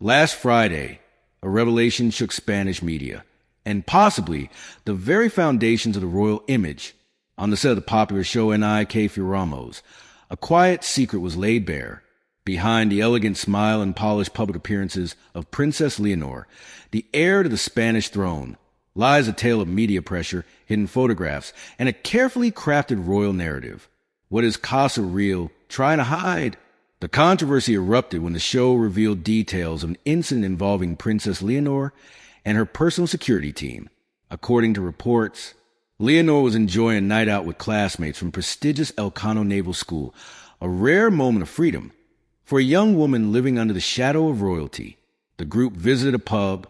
Last Friday, a revelation shook Spanish media, and possibly the very foundations of the royal image. On the set of the popular show N.I.K. Ramos, a quiet secret was laid bare. Behind the elegant smile and polished public appearances of Princess Leonor, the heir to the Spanish throne, lies a tale of media pressure, hidden photographs, and a carefully crafted royal narrative. What is Casa Real trying to hide? The controversy erupted when the show revealed details of an incident involving Princess Leonor and her personal security team. According to reports, Leonor was enjoying a night out with classmates from prestigious Elcano Naval School, a rare moment of freedom. For a young woman living under the shadow of royalty, the group visited a pub,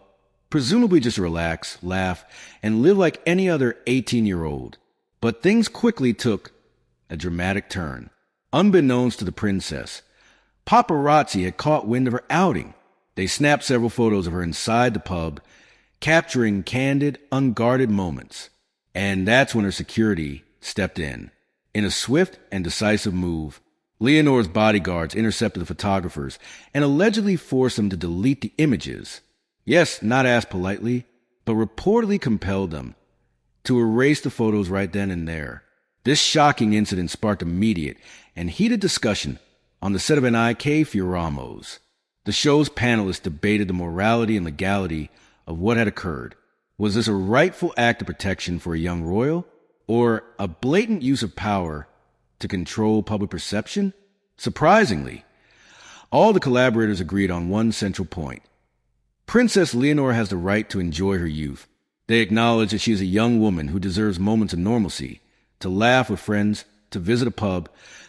presumably just to relax, laugh, and live like any other 18-year-old. But things quickly took a dramatic turn. Unbeknownst to the princess, paparazzi had caught wind of her outing. They snapped several photos of her inside the pub, capturing candid, unguarded moments. And that's when her security stepped in. In a swift and decisive move, Leonor's bodyguards intercepted the photographers and allegedly forced them to delete the images. Yes, not asked politely, but reportedly compelled them to erase the photos right then and there. This shocking incident sparked immediate and heated discussion on the set of N.I.K. Ramos. The show's panelists debated the morality and legality of what had occurred. Was this a rightful act of protection for a young royal, or a blatant use of power to control public perception? Surprisingly, all the collaborators agreed on one central point. Princess Leonor has the right to enjoy her youth. They acknowledge that she is a young woman who deserves moments of normalcy, to laugh with friends, to visit a pub,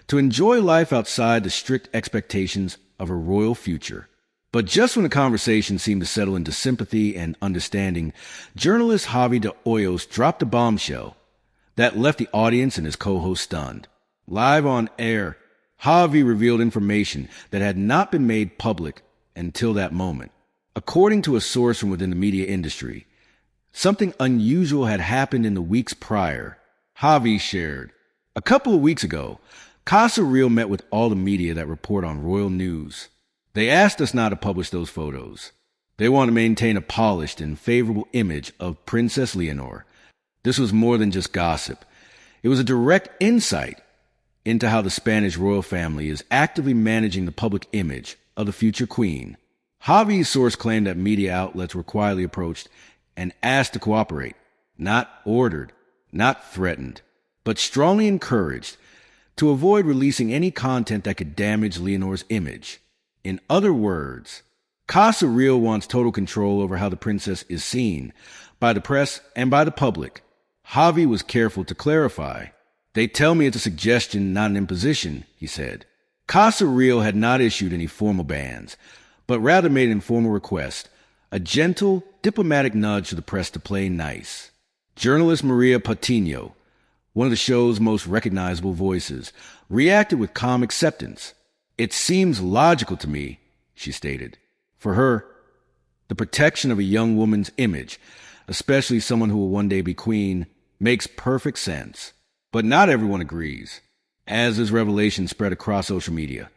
to enjoy life outside the strict expectations of her royal future. But just when the conversation seemed to settle into sympathy and understanding, journalist Javi de Hoyos dropped a bombshell that left the audience and his co-host stunned. Live on air, Javi revealed information that had not been made public until that moment. According to a source from within the media industry, something unusual had happened in the weeks prior. Javi shared, "A couple of weeks ago, Casa Real met with all the media that report on royal news. They asked us not to publish those photos. They want to maintain a polished and favorable image of Princess Leonor. This was more than just gossip. It was a direct insight into how the Spanish royal family is actively managing the public image of the future queen." Javi's source claimed that media outlets were quietly approached and asked to cooperate, not ordered, not threatened, but strongly encouraged to avoid releasing any content that could damage Leonor's image. In other words, Casa Real wants total control over how the princess is seen by the press and by the public. Javi was careful to clarify. "They tell me it's a suggestion, not an imposition," he said. Casa Real had not issued any formal bans, but rather made an informal request, a gentle, diplomatic nudge to the press to play nice. Journalist Maria Patiño, one of the show's most recognizable voices, reacted with calm acceptance. "It seems logical to me," she stated. For her, the protection of a young woman's image, especially someone who will one day be queen, makes perfect sense. But not everyone agrees. As this revelation spread across social media,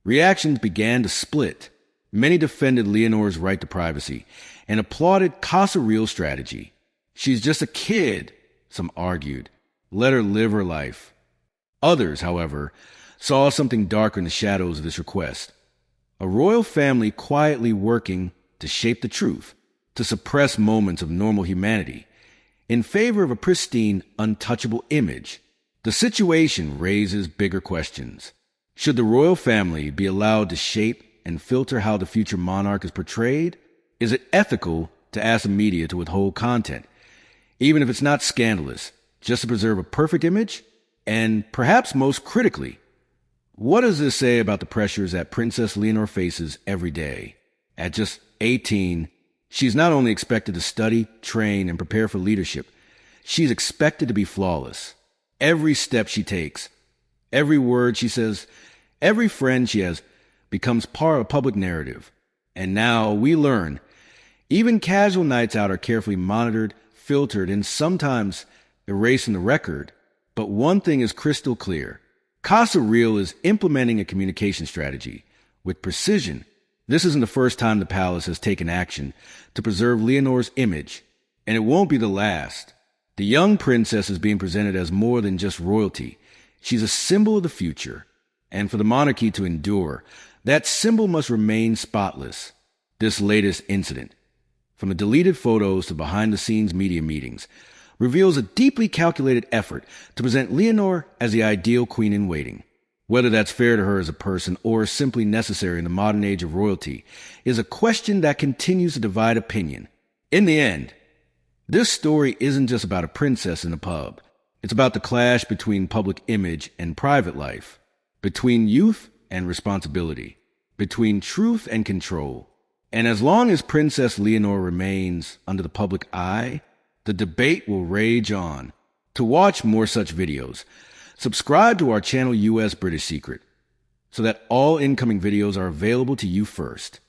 reactions began to split. Many defended Leonor's right to privacy and applauded Casa Real's strategy. "She's just a kid," some argued. "Let her live her life." Others, however, saw something darker in the shadows of this request. A royal family quietly working to shape the truth, to suppress moments of normal humanity, in favor of a pristine, untouchable image. The situation raises bigger questions. Should the royal family be allowed to shape and filter how the future monarch is portrayed? Is it ethical to ask the media to withhold content, even if it's not scandalous, just to preserve a perfect image? And perhaps most critically, what does this say about the pressures that Princess Leonor faces every day? At just 18, she's not only expected to study, train, and prepare for leadership, she's expected to be flawless. Every step she takes, every word she says, every friend she has becomes part of a public narrative. And now we learn, even casual nights out are carefully monitored, filtered, and sometimes erasing the record. But one thing is crystal clear. Casa Real is implementing a communication strategy with precision This isn't the first time the palace has taken action to preserve Leonor's image, and it won't be the last. The young princess is being presented as more than just royalty. She's a symbol of the future, and for the monarchy to endure, that symbol must remain spotless. This latest incident, from the deleted photos to behind-the-scenes media meetings, reveals a deeply calculated effort to present Leonor as the ideal queen-in-waiting. Whether that's fair to her as a person or simply necessary in the modern age of royalty is a question that continues to divide opinion. In the end, this story isn't just about a princess in a pub. It's about the clash between public image and private life, between youth and responsibility, between truth and control. And as long as Princess Leonor remains under the public eye, the debate will rage on. To watch more such videos, subscribe to our channel US British Secret so that all incoming videos are available to you first.